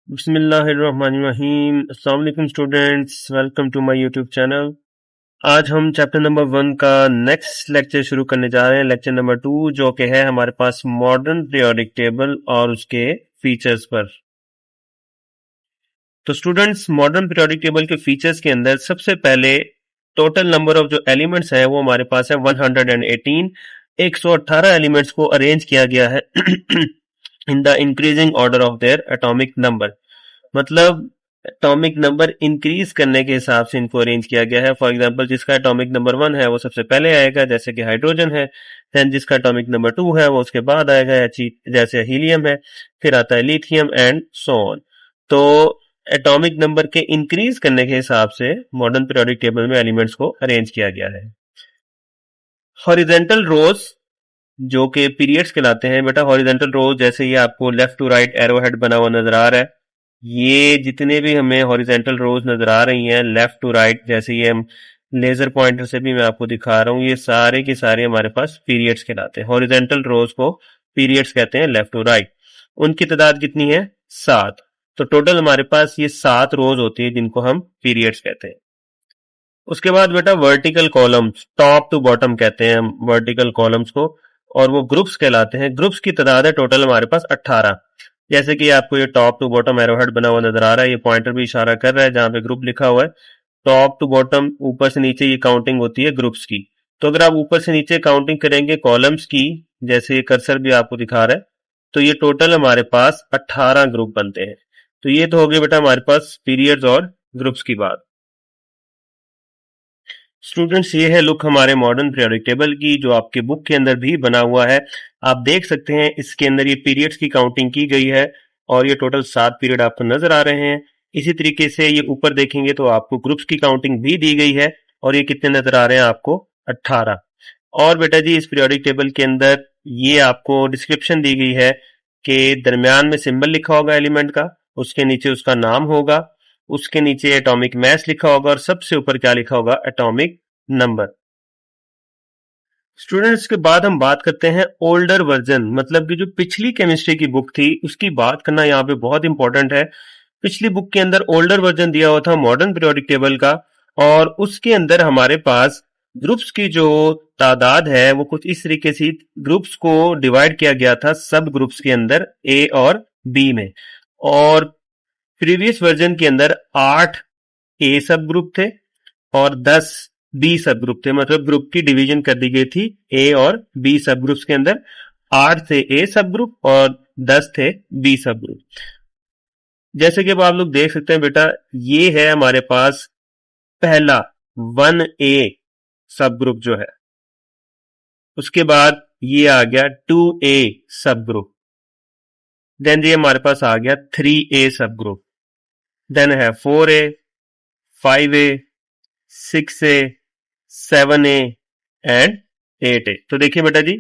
बिस्मिल्लाहिर्रहमानिर्रहीम। अस्सलाम वालेकुम students, welcome to my YouTube channel. आज हम चैप्टर नंबर 1 का नेक्स्ट लेक्चर शुरू करने जा रहे हैं, लेक्चर नंबर 2, जो कि है हमारे पास मॉडर्न पीरियोडिक टेबल और उसके फीचर्स पर। तो स्टूडेंट्स, मॉडर्न पीरियोडिक टेबल के फीचर्स के अंदर सबसे पहले टोटल नंबर ऑफ जो एलिमेंट्स है वो हमारे पास है 118। 118 एलिमेंट्स को अरेंज किया गया है in the increasing order of their atomic number. मतलब एटॉमिक नंबर इंक्रीज करने के हिसाब से इनको अरेंज किया गया है। फॉर एग्जांपल, जिसका एटॉमिक नंबर 1 है वो सबसे पहले आएगा, जैसे कि हाइड्रोजन है। देन जिसका एटॉमिक नंबर 2 है वो उसके बाद आएगा, जैसे हीलियम है। फिर आता है लिथियम एंड सो ऑन। तो एटॉमिक नंबर के इंक्रीज करने के हिसाब से मॉडर्न पीरियोडिक टेबल में एलिमेंट्स को अरेंज किया गया है। हॉरिजेंटल रोज जो कि पीरियड्स कहलाते हैं बेटा। हॉरिजेंटल रोज जैसे ये आपको left to right arrow head बना हुआ नजर आ रहा है, ये जितने भी हमें हॉरिजेंटल रोज नजर आ रही हैं लेफ्ट टू राइट, जैसे ये हम लेजर पॉइंटर से भी मैं आपको दिखा रहा हूँ, ये सारे के सारे हमारे पास पीरियड्स कहलाते हैं। हॉरिजेंटल रोज को पीरियड्स कहते हैं, लेफ्ट टू राइट। उनकी तादाद कितनी है? 7। तो टोटल हमारे पास ये 7 रोज होती है जिनको हम पीरियड्स कहते हैं। उसके बाद बेटा vertical columns, top to bottom कहते हैं हम वर्टिकल कॉलम्स को, और वो ग्रुप्स कहलाते हैं। ग्रुप्स की तादाद है टोटल हमारे पास 18। जैसे कि आपको ये टॉप टू बॉटम एरोहेड बना हुआ नजर आ रहा है, ये पॉइंटर भी इशारा कर रहा है जहां पे ग्रुप लिखा हुआ है। टॉप टू बॉटम, ऊपर से नीचे, ये काउंटिंग होती है ग्रुप्स की। तो अगर आप ऊपर से नीचे काउंटिंग करेंगे कॉलम्स की, जैसे ये कर्सर भी आपको दिखा रहा है, तो ये टोटल हमारे पास 18 ग्रुप बनते हैं। तो ये तो हो गए बेटा हमारे पास पीरियड्स और ग्रुप्स की बात। स्टूडेंट्स, ये है लुक हमारे मॉडर्न पीरियोडिक टेबल की, जो आपके बुक के अंदर भी बना हुआ है। आप देख सकते हैं इसके अंदर ये पीरियड्स की काउंटिंग की गई है और ये टोटल 7 पीरियड आपको नजर आ रहे हैं। इसी तरीके से ये ऊपर देखेंगे तो आपको ग्रुप्स की काउंटिंग भी दी गई है, और ये कितने नजर आ रहे हैं आपको? 18। और बेटा जी, इस पीरियोडिक टेबल के अंदर ये आपको डिस्क्रिप्शन दी गई है कि दरमियान में सिंबल लिखा होगा एलिमेंट का, उसके नीचे उसका नाम होगा, उसके नीचे एटॉमिक मास लिखा होगा, और सबसे ऊपर क्या लिखा होगा? Atomic number. स्टूडेंट्स, के बाद हम बात करते हैं ओल्डर वर्जन, मतलब कि जो पिछली केमिस्ट्री की बुक थी उसकी बात करना यहाँ पे बहुत इंपॉर्टेंट है। पिछली बुक के अंदर ओल्डर वर्जन दिया हुआ था मॉडर्न पीरियोडिक टेबल का, और उसके अंदर हमारे पास ग्रुप्स की जो तादाद है वो कुछ इस तरीके से, ग्रुप्स को डिवाइड किया गया था सब ग्रुप्स के अंदर, ए और बी में। और प्रीवियस वर्जन के अंदर 8 ए सब ग्रुप थे और 10 बी सब ग्रुप थे। मतलब ग्रुप की डिवीजन कर दी गई थी ए और बी सब ग्रुप्स के अंदर। 8 थे ए सब ग्रुप और 10 थे बी सब ग्रुप। जैसे कि अब आप लोग देख सकते हैं बेटा, ये है हमारे पास पहला 1A सब ग्रुप जो है। उसके बाद ये आ गया 2A सब ग्रुप। देन ये हमारे पास आ गया 3A सब ग्रुप। देन है 4A, 5A, 6A, 7A and 8A। तो देखिए बेटा जी,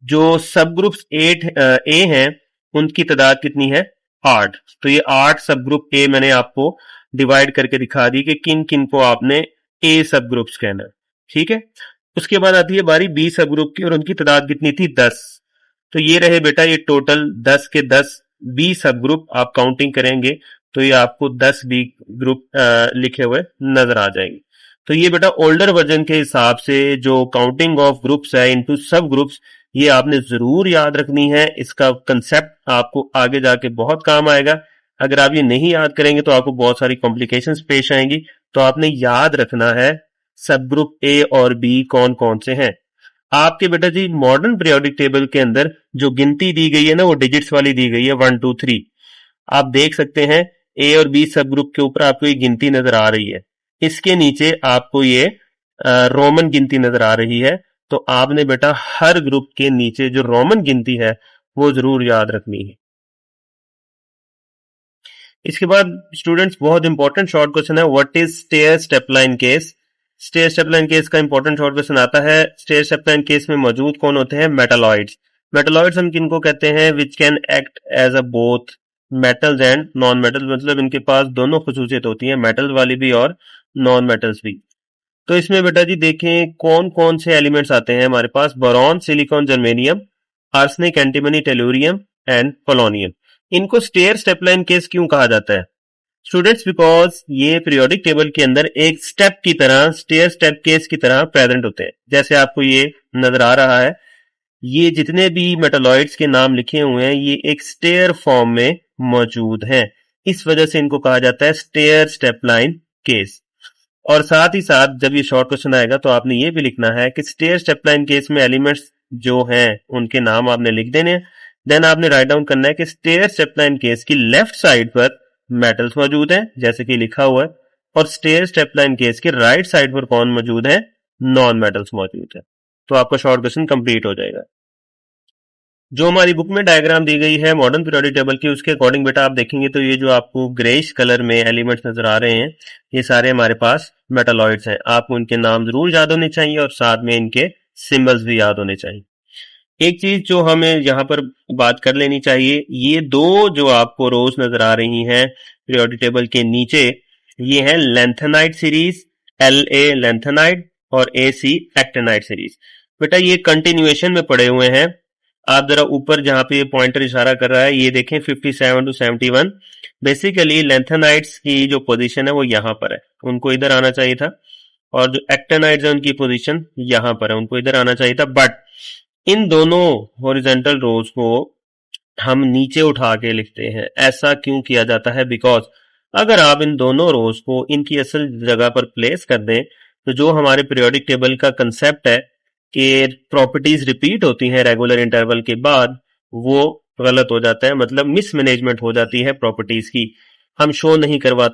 जो सब ग्रुप्स 8 ए हैं उनकी तादाद कितनी है? 8। तो ये 8 सब ग्रुप ए मैंने आपको डिवाइड करके दिखा दी कि किन किन को आपने ए सब ग्रुप्स कहना है। ठीक है। उसके बाद आती है बारी बी सब ग्रुप की, और उनकी तादाद कितनी थी? 10। तो ये रहे बेटा ये टोटल 10 के 10 बी सब ग्रुप। आप काउंटिंग करेंगे तो ये आपको 10 बी ग्रुप लिखे हुए नजर आ जाएंगे। तो ये बेटा ओल्डर वर्जन के हिसाब से जो काउंटिंग ऑफ ग्रुप्स है इनटू सब ग्रुप्स, ये आपने जरूर याद रखनी है। इसका कंसेप्ट आपको आगे जाके बहुत काम आएगा। अगर आप ये नहीं याद करेंगे तो आपको बहुत सारी कॉम्प्लिकेशंस पेश आएंगी। तो आपने याद रखना है सब ग्रुप ए और बी कौन कौन से हैं। आपके बेटा जी मॉडर्न पीरियोडिक टेबल के अंदर जो गिनती दी गई है ना, वो डिजिट्स वाली दी गई है, 1 2 3। आप देख सकते हैं ए और बी सब ग्रुप के ऊपर आपको ये गिनती नजर आ रही है, इसके नीचे आपको ये रोमन गिनती नजर आ रही है। तो आपने बेटा हर ग्रुप के नीचे जो रोमन गिनती है वो जरूर याद रखनी है। इसके बाद स्टूडेंट्स, बहुत इंपॉर्टेंट शॉर्ट क्वेश्चन है, what is stair step line case. Stair step line case का इंपॉर्टेंट शॉर्ट क्वेश्चन आता है। स्टेयर स्टेपलाइन केस में मौजूद कौन होते हैं? मेटालॉइड्स। मेटालॉइड्स हम किनको कहते हैं? Which can act as a both metals and non metals. मतलब इनके पास दोनों खसूसियत होती है, मेटल वाली भी और नॉन मेटल्स भी। तो इसमें बेटा जी देखें कौन कौन से एलिमेंट्स आते हैं हमारे पास। Boron, silicon, germanium, arsenic, antimony, tellurium and polonium. इनको स्टेयर स्टेपलाइन केस क्यों कहा जाता है स्टूडेंट्स? बिकॉज ये पीरियोडिक टेबल के अंदर एक स्टेप की तरह, स्टेयर स्टेप केस की तरह प्रेजेंट होते हैं। जैसे आपको ये नजर आ रहा है, ये जितने भी मेटालॉइड्स के नाम लिखे हुए हैं ये एक स्टेयर फॉर्म में मौजूद हैं, इस वजह से इनको कहा जाता है स्टेयर स्टेपलाइन केस। और साथ ही साथ जब ये शॉर्ट क्वेश्चन आएगा तो आपने ये भी लिखना है कि स्टेयर स्टेपलाइन केस में एलिमेंट्स जो हैं उनके नाम आपने लिख देने हैं। देन आपने राइट डाउन करना है कि स्टेयर स्टेपलाइन केस की लेफ्ट साइड पर मेटल्स मौजूद हैं जैसे कि लिखा हुआ है, और स्टेयर स्टेपलाइन केस के राइट साइड पर कौन मौजूद है? नॉन मेटल्स मौजूद है। तो आपका शॉर्ट क्वेश्चन कंप्लीट हो जाएगा। जो हमारी बुक में डायग्राम दी गई है मॉडर्न पीरियोडिक टेबल की, उसके अकॉर्डिंग बेटा आप देखेंगे तो ये जो आपको ग्रेइश कलर में एलिमेंट्स नजर आ रहे हैं ये सारे हमारे पास मेटालॉइड्स हैं। आपको इनके नाम जरूर याद होने चाहिए और साथ में इनके सिंबल्स भी याद होने चाहिए। एक चीज जो हमें यहाँ पर बात कर लेनी चाहिए, ये दो जो आपको रोज नजर आ रही हैं पीरियोडिक टेबल के नीचे, ये है लेंथेनाइड सीरीज, LA लेंथेनाइड और AC एक्टेनाइड सीरीज। बेटा ये कंटिन्यूएशन में पड़े हुए हैं। आप जरा ऊपर जहां पे ये पॉइंटर इशारा कर रहा है ये देखें 57 to 71। बेसिकली लेंथेनाइड्स की जो पोजीशन है वो यहाँ पर है, उनको इधर आना चाहिए था, और जो एक्टेनाइड्स है उनकी पोजीशन यहाँ पर है, उनको इधर आना चाहिए था। बट इन दोनों हॉरिजॉन्टल रोज को हम नीचे उठा के लिखते हैं। ऐसा क्यों किया जाता है? बिकॉज अगर आप इन दोनों रोज को इनकी असल जगह पर प्लेस कर दें तो जो हमारे पीरियोडिक टेबल का कंसेप्ट है कि प्रॉपर्टीज रिपीट होती हैं रेगुलर इंटरवल के बाद, वो गलत हो जाता है। मतलब मिसमैनेजमेंट हो जाती है प्रॉपर्टीज की। हम शो नहीं करवा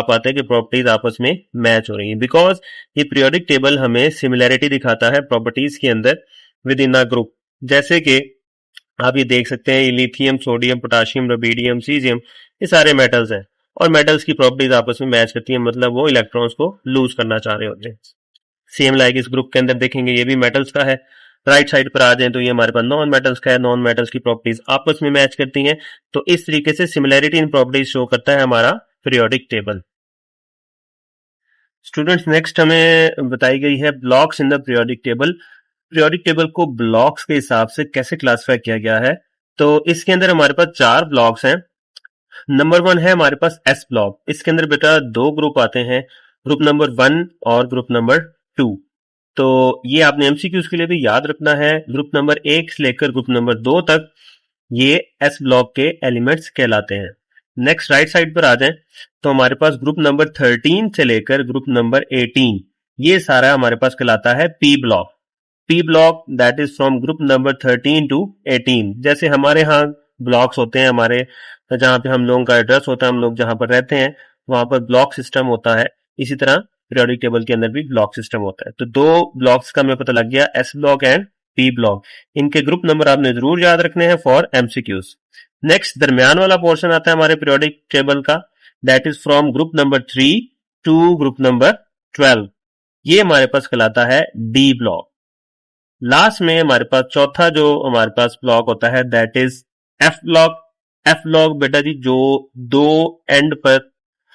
पाते कि प्रॉपर्टीज आपस में मैच हो रही हैं, बिकॉज ये पीरियोडिक टेबल हमें सिमिलैरिटी दिखाता है प्रॉपर्टीज के अंदर विद इन अ ग्रुप। जैसे कि आप ये देख सकते हैं lithium, sodium, potassium, rubidium, caesium, ये सारे मेटल्स हैं और मेटल्स की प्रॉपर्टीज आपस में मैच करती हैं, मतलब वो इलेक्ट्रॉन्स को लूज करना चाह रहे होते हैं। सेम लाइक इस ग्रुप के अंदर देखेंगे ये भी मेटल्स का है। राइट साइड पर आ जाए तो ये हमारे पास नॉन मेटल्स का है, नॉन मेटल्स की प्रॉपर्टीज आपस में मैच करती हैं। तो इस तरीके से सिमिलैरिटी इन प्रॉपर्टीज शो करता है हमारा पीरियोडिक टेबल। स्टूडेंट्स नेक्स्ट हमें बताई गई है blocks in the periodic table. Periodic table को ब्लॉक्स के हिसाब से कैसे क्लासिफाई किया गया है? तो इसके अंदर हमारे पास 4 ब्लॉक्स हैं। नंबर 1 है हमारे पास एस ब्लॉक। इसके अंदर बेटा 2 ग्रुप आते हैं, ग्रुप नंबर 1 और ग्रुप नंबर 2। तो ये आपने एमसीक्यूज के लिए भी याद रखना है। ग्रुप नंबर 1 से लेकर ग्रुप नंबर 2 तक ये एस ब्लॉक के एलिमेंट्स कहलाते हैं। नेक्स्ट राइट साइड पर आ जाएं तो हमारे पास ग्रुप नंबर 13 से लेकर ग्रुप नंबर 18, ये सारा हमारे पास कहलाता है P block. P block that is from group number 13 to 18। जैसे हमारे यहाँ ब्लॉक्स होते हैं, हमारे जहाँ पे हम लोगों का एड्रेस होता है, हम लोग जहाँ पर रहते हैं वहां पर ब्लॉक सिस्टम होता है। इसी तरह पीरियोडिक टेबल के अंदर भी ब्लॉक सिस्टम होता है। तो 2 ब्लॉक्स का हमें पता लग गया, S block and P block. इनके ग्रुप नंबर आपने जरूर याद रखने हैं फॉर एमसीक्यूज। नेक्स्ट दरमियान वाला पोर्शन आता है हमारे पीरियोडिक टेबल का, that is from group number 3 to group number 12। ये हमारे पास कहलाता है डी ब्लॉक। लास्ट में हमारे पास चौथा जो हमारे पास ब्लॉक होता है that is F block. F block बेटा जी जो 2 एंड पर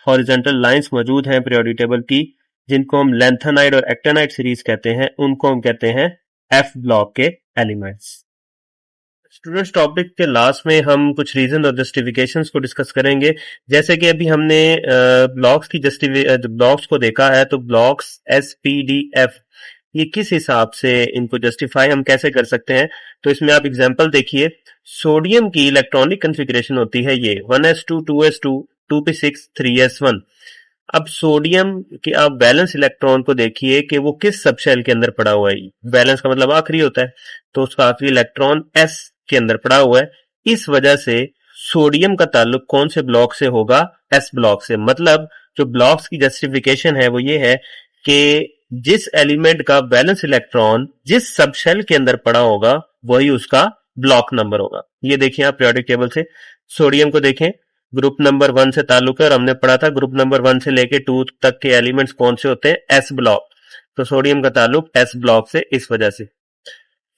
हॉरिजॉन्टल लाइंस मौजूद हैं पीरियोडिक टेबल की, जिनको हम लेंथेनाइड और एक्टेनाइड सीरीज कहते हैं, उनको हम कहते हैं एफ ब्लॉक के एलिमेंट्स। स्टूडेंट्स टॉपिक के लास्ट में हम कुछ रीजन और जस्टिफिकेशंस को डिस्कस करेंगे। जैसे कि अभी हमने ब्लॉक्स की ब्लॉक्स को देखा है, तो ब्लॉक्स SPDF ये किस हिसाब से इनको जस्टिफाई हम कैसे कर सकते हैं? तो इसमें आप एग्जांपल देखिए, सोडियम की इलेक्ट्रॉनिक कॉन्फ़िगरेशन होती है ये 1s2 2s2 2p6 3s1। अब सोडियम के आप बैलेंस इलेक्ट्रॉन को देखिए कि वो किस सबशेल के अंदर पड़ा हुआ है। बैलेंस का मतलब आखिरी होता है, तो उसका आखिरी इलेक्ट्रॉन S के अंदर पड़ा हुआ है। इस वजह से सोडियम का ताल्लुक कौन से ब्लॉक से होगा? S ब्लॉक से। मतलब जो ब्लॉक्स की जस्टिफिकेशन है वो ये है कि जिस एलिमेंट का बैलेंस इलेक्ट्रॉन जिस सबशेल के अंदर पड़ा होगा वही उसका ब्लॉक नंबर होगा। ये देखिए आप पीरियोडिक टेबल से सोडियम को देखें, ग्रुप नंबर 1 से ताल्लुक है और हमने पढ़ा था ग्रुप नंबर 1 से लेके 2 तक के एलिमेंट्स कौन से होते हैं? S block. तो सोडियम का ताल्लुक एस ब्लॉक से इस वजह से।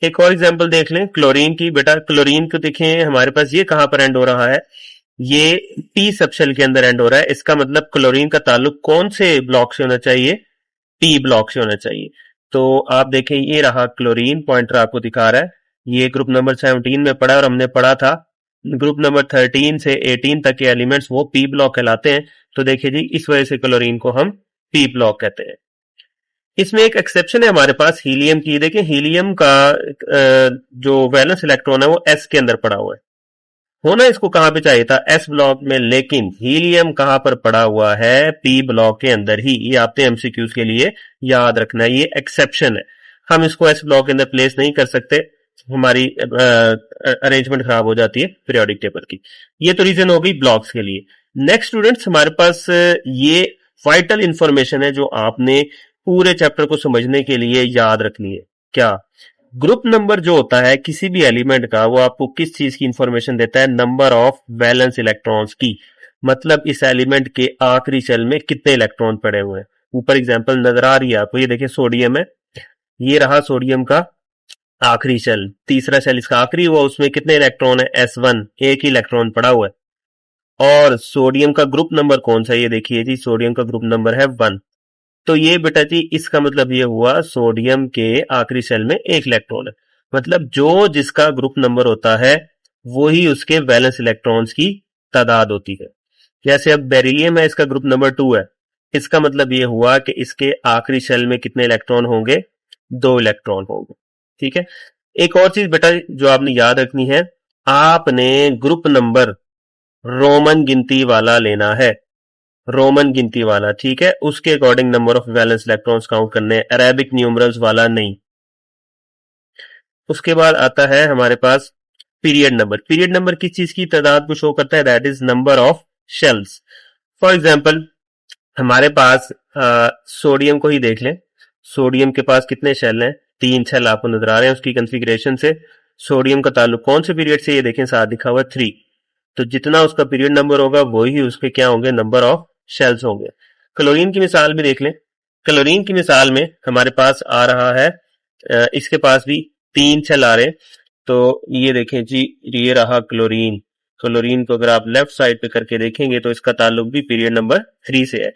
एक और एग्जांपल देख लें क्लोरीन की। बेटा क्लोरीन को देखें, हमारे पास ये कहां पर एंड हो रहा है? ये टी सबशेल के अंदर एंड हो रहा है। इसका मतलब क्लोरीन का ताल्लुक कौन से ब्लॉक से होना चाहिए? टी ब्लॉक से होना चाहिए। तो आप देखें ये रहा क्लोरीन, पॉइंटर आपको दिखा रहा है, ये ग्रुप नंबर 17 में पढ़ा और हमने पढ़ा था ग्रुप नंबर 13 से 18 तक के एलिमेंट्स वो पी ब्लॉक कहलाते हैं। तो देखिए जी, इस वजह से क्लोरीन को हम पी ब्लॉक कहते हैं। इसमें एक एक्सेप्शन है हमारे पास हीलियम की। देखिए हीलियम का जो वैलेंस इलेक्ट्रॉन है वो एस के अंदर पड़ा हुआ है। होना इसको कहां पे चाहिए था, एस ब्लॉक में, लेकिन हीलियम कहां पर पड़ा हुआ है, पी ब्लॉक के अंदर ही। ये आपने एमसीक्यूज के लिए याद रखना है, ये एक्सेप्शन है। हम इसको एस ब्लॉक के अंदर प्लेस नहीं कर सकते, हमारी अरेंजमेंट खराब हो जाती है पीरियोडिक टेबल की। ये तो रीजन हो गई ब्लॉक्स के लिए। नेक्स्ट स्टूडेंट्स, हमारे पास ये वाइटल इंफॉर्मेशन है जो आपने पूरे चैप्टर को समझने के लिए याद रखनी है। क्या? ग्रुप नंबर जो होता है किसी भी एलिमेंट का, वो आपको किस चीज की इंफॉर्मेशन देता है, नंबर ऑफ वैलेंस इलेक्ट्रॉन्स की। मतलब इस एलिमेंट के आखिरी शेल में कितने इलेक्ट्रॉन पड़े हुए हैं। ऊपर एग्जांपल नजर आ रही है आपको, ये देखिए सोडियम है, ये रहा सोडियम का आखिरी शेल, तीसरा शेल इसका आखिरी हुआ, उसमें कितने इलेक्ट्रॉन है, S1, एक ही इलेक्ट्रॉन पड़ा हुआ है। और सोडियम का ग्रुप नंबर कौन सा है, ये देखिए जी, सोडियम का ग्रुप नंबर है 1। तो ये बेटा जी, इसका मतलब ये हुआ सोडियम के आखिरी शेल में एक इलेक्ट्रॉन है। मतलब जो जिसका ग्रुप नंबर होता है वो ही उसके वैलेंस इलेक्ट्रॉन्स की तादाद होती है। जैसे अब बेरिलियम है, इसका ग्रुप नंबर 2 है। इसका मतलब ये हुआ कि इसके आखिरी शेल में कितने इलेक्ट्रॉन होंगे, 2 इलेक्ट्रॉन होंगे। ठीक है। एक और चीज बेटा जो आपने याद रखनी है, आपने ग्रुप नंबर रोमन गिनती वाला लेना है, रोमन गिनती वाला, ठीक है। उसके according number of valence electrons count करने, अरेबिक न्यूमरल्स वाला नहीं। उसके बाद आता है हमारे पास पीरियड नंबर। पीरियड नंबर किस चीज की तादाद को शो करता है, that is number of shells. For example हमारे पास सोडियम को ही देख लें। सोडियम के पास कितने शेल हैं, 3 शेल आपको नजर आ रहे हैं उसकी कॉन्फ़िगरेशन से। सोडियम का ताल्लुक कौन से पीरियड से, ये देखें साथ लिखा हुआ 3। तो जितना उसका पीरियड नंबर होगा वही उसके क्या होंगे, नंबर ऑफ शेल्स होंगे। क्लोरीन की मिसाल भी देख लें। क्लोरीन की मिसाल में हमारे पास आ रहा है, इसके पास भी 3 शेल आ रहे हैं। तो ये देखें जी, ये रहा क्लोरीन। क्लोरीन को अगर आप लेफ्ट साइड पे करके देखेंगे तो इसका ताल्लुक भी पीरियड नंबर 3 से है।